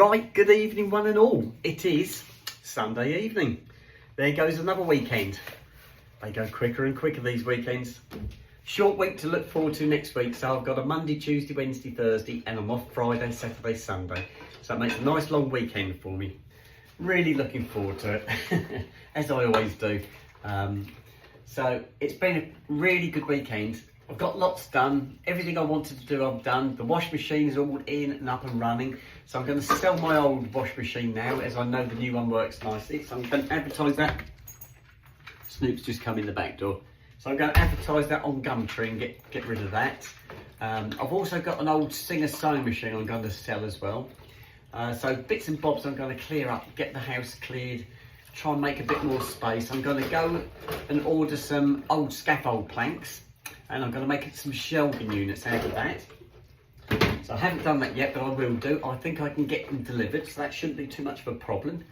Right, good evening one and all. It is Sunday evening. There goes another weekend. They go quicker and quicker, these weekends. Short week to look forward to next week. So I've got a Monday, Tuesday, Wednesday, Thursday, and I'm off Friday, Saturday, Sunday. So it makes a nice long weekend for me. Really looking forward to it, as I always do. So it's been a really good weekend. I've got lots done. Everything I wanted to do, I've done. The wash machine is all in and up and running. So I'm going to sell my old wash machine now, as I know the new one works nicely. So I'm going to advertise that. Snoop's just come in the back door. So I'm going to advertise that on Gumtree and get rid of that. I've also got an old Singer sewing machine I'm going to sell as well. So bits and bobs I'm going to clear up, get the house cleared, try and make a bit more space. I'm going to go and order some old scaffold planks, and I'm going to make some shelving units out of that. So I haven't done that yet, but I will do. I think I can get them delivered, so that shouldn't be too much of a problem.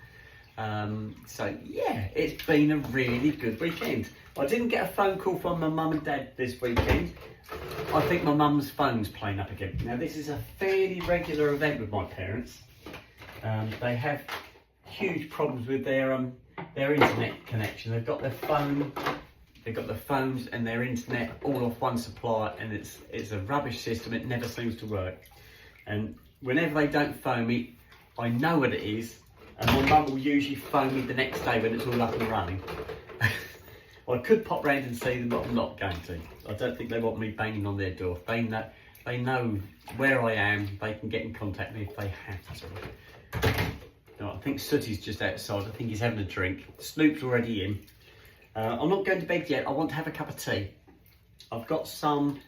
So yeah, it's been a really good weekend. I didn't get a phone call from my mum and dad this weekend. I think my mum's phone's playing up again. Now this is a fairly regular event with my parents. They have huge problems with their internet connection. They've got their phone. They've got their phones and their internet all off one supplier, and it's a rubbish system. It never seems to work. And whenever they don't phone me, I know what it is, and my mum will usually phone me the next day when it's all up and running. I could pop round and see them, but I'm not going to. I don't think they want me banging on their door. They know where I am. They can get in contact with me if they have to. No, I think Sooty's just outside. I think he's having a drink. Snoop's already in. I'm not going to bed yet. I want to have a cup of tea. I've got some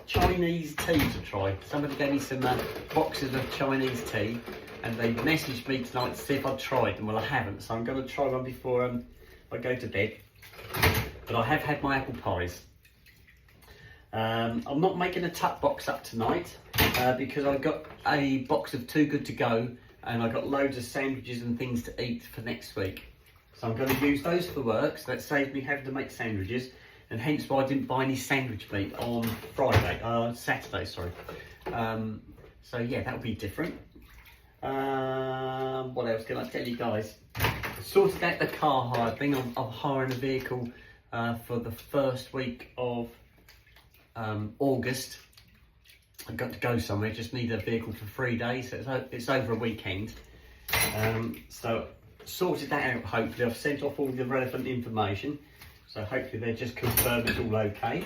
Chinese tea to try. Somebody gave me some boxes of Chinese tea, and they messaged me tonight to see if I'd tried them. Well, I haven't, so I'm going to try one before I go to bed. But I have had my apple pies. I'm not making a tuck box up tonight because I got a box of Too Good To Go, and I got loads of sandwiches and things to eat for next week. So I'm going to use those for work, so that saves me having to make sandwiches, and hence why I didn't buy any sandwich meat on Saturday, sorry. So yeah, that'll be different. What else can I tell you guys? Sorted out the car hire thing. I'm hiring a vehicle for the first week of August. I've got to go somewhere, just need a vehicle for 3 days, so it's over a weekend. So sorted that out, hopefully. I've sent off all the relevant information, so hopefully they just confirm it's all okay.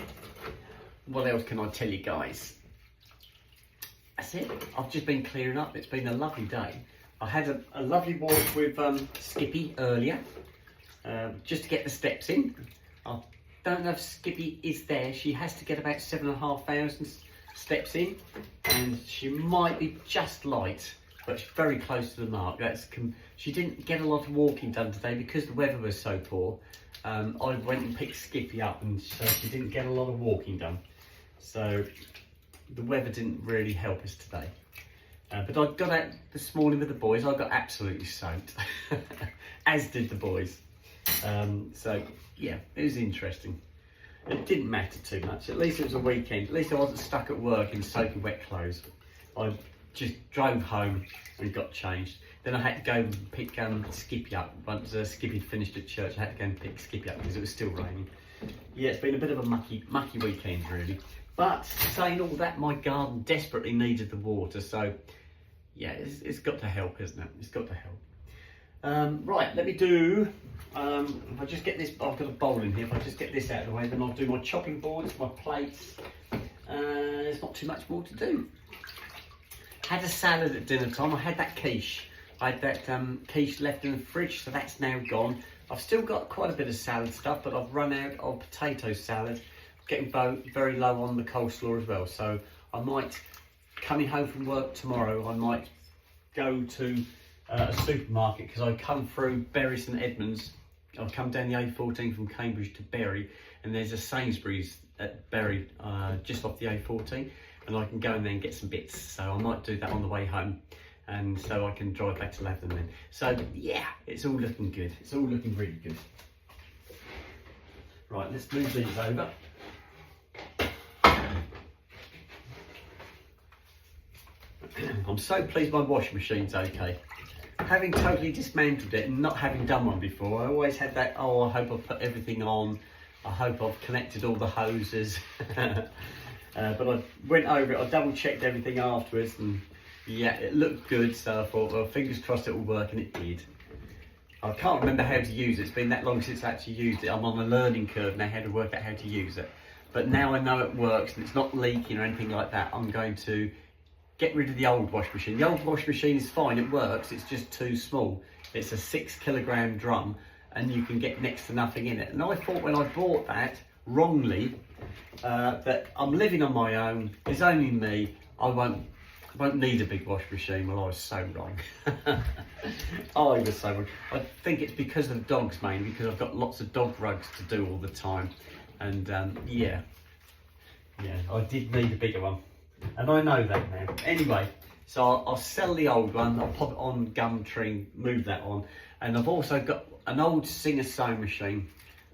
What else can I tell you guys? That's it. I've just been clearing up. It's been a lovely day. I had a lovely walk with Skippy earlier, just to get the steps in. I don't know if Skippy is there. She has to get about 7,500 steps in, and she might be just light, but she's very close to the mark. She didn't get a lot of walking done today because the weather was so poor. I went and picked Skippy up, and so she didn't get a lot of walking done. So the weather didn't really help us today. But I got out this morning with the boys. I got absolutely soaked, as did the boys. So yeah, it was interesting. It didn't matter too much. At least it was a weekend. At least I wasn't stuck at work in soaking wet clothes. I just drove home and got changed. Then I had to go and pick Skippy up. Once Skippy finished at church, I had to go and pick Skippy up because it was still raining. Yeah, it's been a bit of a mucky weekend, really. But saying all that, my garden desperately needed the water. So yeah, it's got to help, isn't it? It's got to help. Right, let me do, if I just get this, I've got a bowl in here. If I just get this out of the way, then I'll do my chopping boards, my plates. There's not too much more to do. Had a salad at dinner time. I had that quiche. I had that quiche left in the fridge, so that's now gone. I've still got quite a bit of salad stuff, but I've run out of potato salad. Getting very low on the coleslaw as well, so I might, coming home from work tomorrow, I might go to a supermarket, because I come through Bury St Edmunds. I'll come down the A14 from Cambridge to Bury, and there's a Sainsbury's at Bury just off the A14, and I can go in there and get some bits. So I might do that on the way home, and so I can drive back to Lavender then. So yeah, it's all looking good. It's all looking really good. Right, let's move these over. I'm so pleased my washing machine's okay. Having totally dismantled it and not having done one before, I always had that, oh, I hope I've put everything on. I hope I've connected all the hoses. But I went over it, I double checked everything afterwards, and yeah, it looked good, so I thought, well, fingers crossed it will work, and it did. I can't remember how to use it. It's been that long since I actually used it. I'm on a learning curve now how to work out how to use it. But now I know it works and it's not leaking or anything like that, I'm going to get rid of the old washing machine. The old washing machine is fine, it works, it's just too small. It's a 6 kilogram drum and you can get next to nothing in it. And I thought when I bought that, wrongly, that I'm living on my own, it's only me, I won't need a big washing machine. Well, I was so wrong. I was so wrong. I think it's because of dogs mainly, because I've got lots of dog rugs to do all the time. And yeah, I did need a bigger one. And I know that now. Anyway, so I'll sell the old one, I'll pop it on Gumtree, move that on. And I've also got an old Singer sewing machine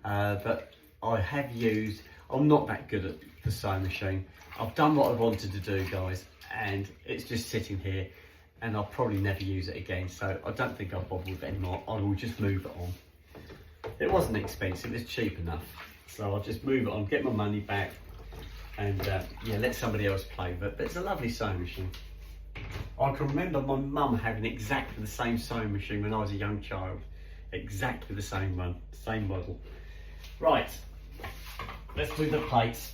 that I have used. I'm not that good at the sewing machine. I've done what I wanted to do, guys, and it's just sitting here and I'll probably never use it again. So I don't think I'll bother with it anymore. I will just move it on. It wasn't expensive, it's cheap enough. So I'll just move it on, get my money back, and yeah, let somebody else play. But it's a lovely sewing machine. I can remember my mum having exactly the same sewing machine when I was a young child. Exactly the same one, same model. Right, let's do the plates.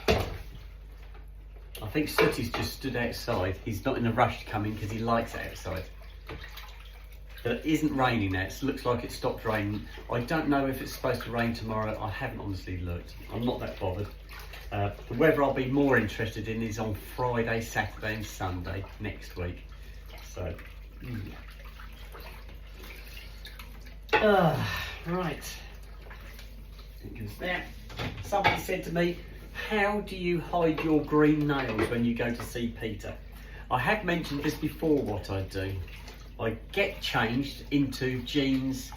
I think Sooty's just stood outside. He's not in a rush to come in because he likes it outside. But it isn't raining now, it looks like it stopped raining. I don't know if it's supposed to rain tomorrow, I haven't honestly looked. I'm not that bothered. The weather I'll be more interested in is on Friday, Saturday and Sunday next week. So, right. It goes there. Somebody said to me, how do you hide your green nails when you go to see Peter? I have mentioned this before, what I do. I get changed into jeans,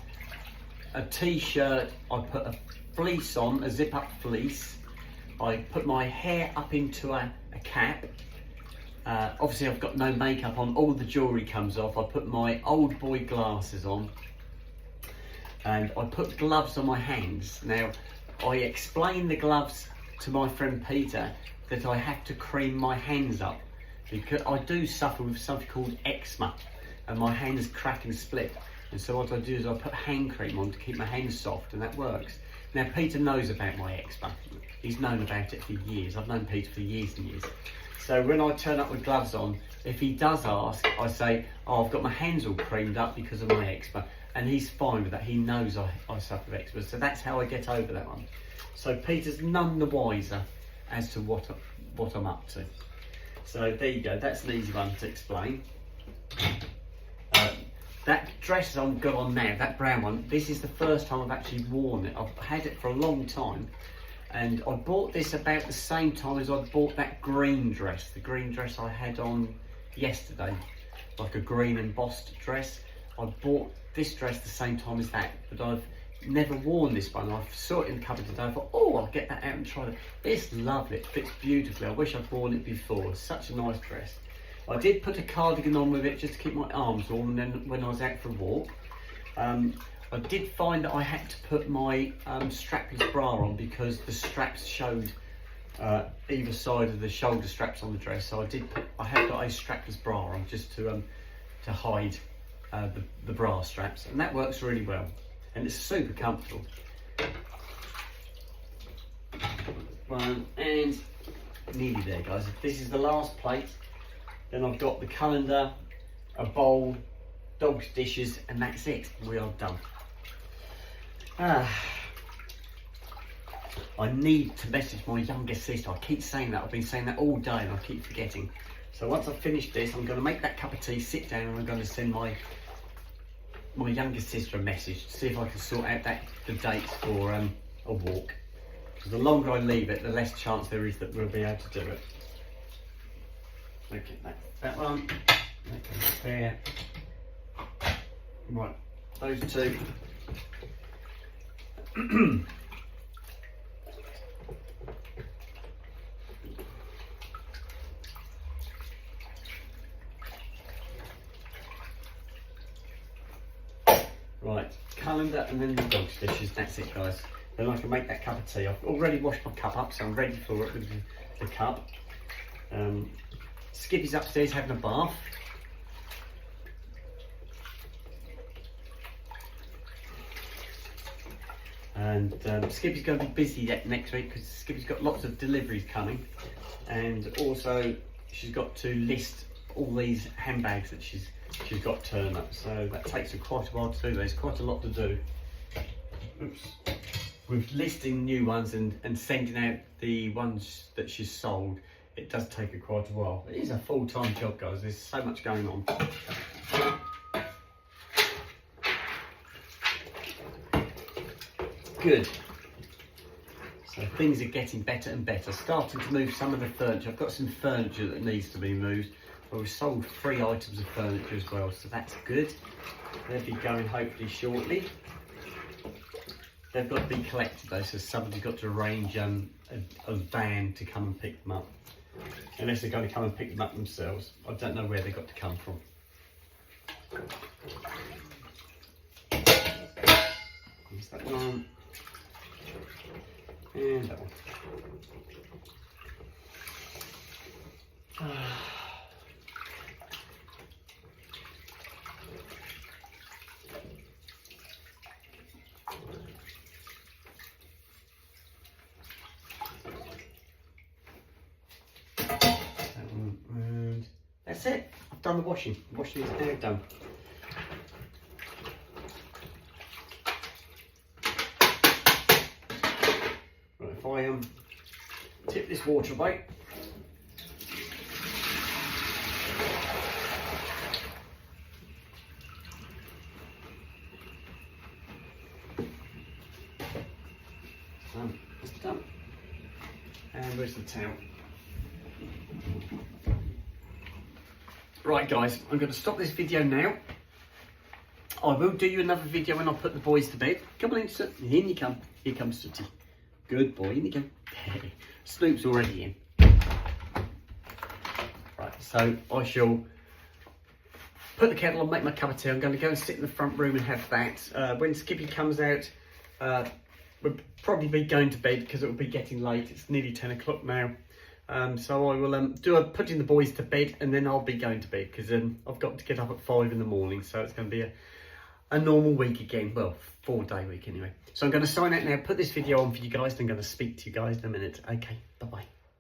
a t-shirt, I put a fleece on, a zip up fleece, I put my hair up into a cap, obviously I've got no makeup on, all the jewellery comes off, I put my old boy glasses on, and I put gloves on my hands. Now, I explain the gloves to my friend Peter that I have to cream my hands up, because I do suffer with something called eczema. And my hands crack and split. And so what I do is I put hand cream on to keep my hands soft, and that works. Now Peter knows about my eczema. He's known about it for years. I've known Peter for years and years. So when I turn up with gloves on, if he does ask, I say, oh, I've got my hands all creamed up because of my eczema. And he's fine with that. He knows I suffer with eczema. So that's how I get over that one. So Peter's none the wiser as to what I'm up to. So there you go. That's an easy one to explain. That dress I've got on now, that brown one, this is the first time I've actually worn it. I've had it for a long time, and I bought this about the same time as I bought that green dress, the green dress I had on yesterday, like a green embossed dress. I bought this dress the same time as that, but I've never worn this one. I saw it in the cupboard today, I thought, oh, I'll get that out and try it. It's lovely, it fits beautifully. I wish I'd worn it before. It's such a nice dress. I did put a cardigan on with it just to keep my arms warm, and then when I was out for a walk, I did find that I had to put my strapless bra on because the straps showed either side of the shoulder straps on the dress. So I have got a strapless bra on just to hide the bra straps, and that works really well, and it's super comfortable. One and nearly there, guys. This is the last plate. Then I've got the colander, a bowl, dog's dishes, and that's it. We are done. I need to message my younger sister. I keep saying that. I've been saying that all day and I keep forgetting. So once I've finished this, I'm going to make that cup of tea, sit down, and I'm going to send my younger sister a message to see if I can sort out the dates for a walk. Because the longer I leave it, the less chance there is that we'll be able to do it. Okay, that one. Okay, there. Right, those two. Right, calendar and then the dog's dishes, that's it guys. Then I can make that cup of tea. I've already washed my cup up, so I'm ready for it with the cup. Skippy's upstairs having a bath. And Skippy's going to be busy next week because Skippy's got lots of deliveries coming, and also she's got to list all these handbags that she's got to turn up. So that takes her quite a while to do. There's quite a lot to do. Oops. With listing new ones and sending out the ones that she's sold, it does take her quite a while. It is a full-time job, guys. There's so much going on. Good. So things are getting better and better. Starting to move some of the furniture. I've got some furniture that needs to be moved. Well, we've sold 3 items of furniture as well, so that's good. They'll be going hopefully shortly. They've got to be collected though, so somebody's got to arrange a van to come and pick them up. Unless they're going to come and pick them up themselves. I don't know where they've got to come from. There's that one. And that one. And that's it. I've done the washing. Washing is now done. Right, if I tip this water away. That's done. And where's the towel? Right guys, I'm going to stop this video now. I will do you another video when I put the boys to bed. Come on in, Soot. In you come. Here comes Sooty. Good boy, in you go. Snoop's already in. Right, so I shall put the kettle on, make my cup of tea. I'm going to go and sit in the front room and have that. When Skippy comes out, we'll probably be going to bed because it will be getting late. It's nearly 10 o'clock now. So I will putting the boys to bed, and then I'll be going to bed because I've got to get up at 5 in the morning. So it's going to be a normal week again. Well, 4-day week anyway. So I'm going to sign out now, put this video on for you guys, and I'm going to speak to you guys in a minute. Okay, bye-bye.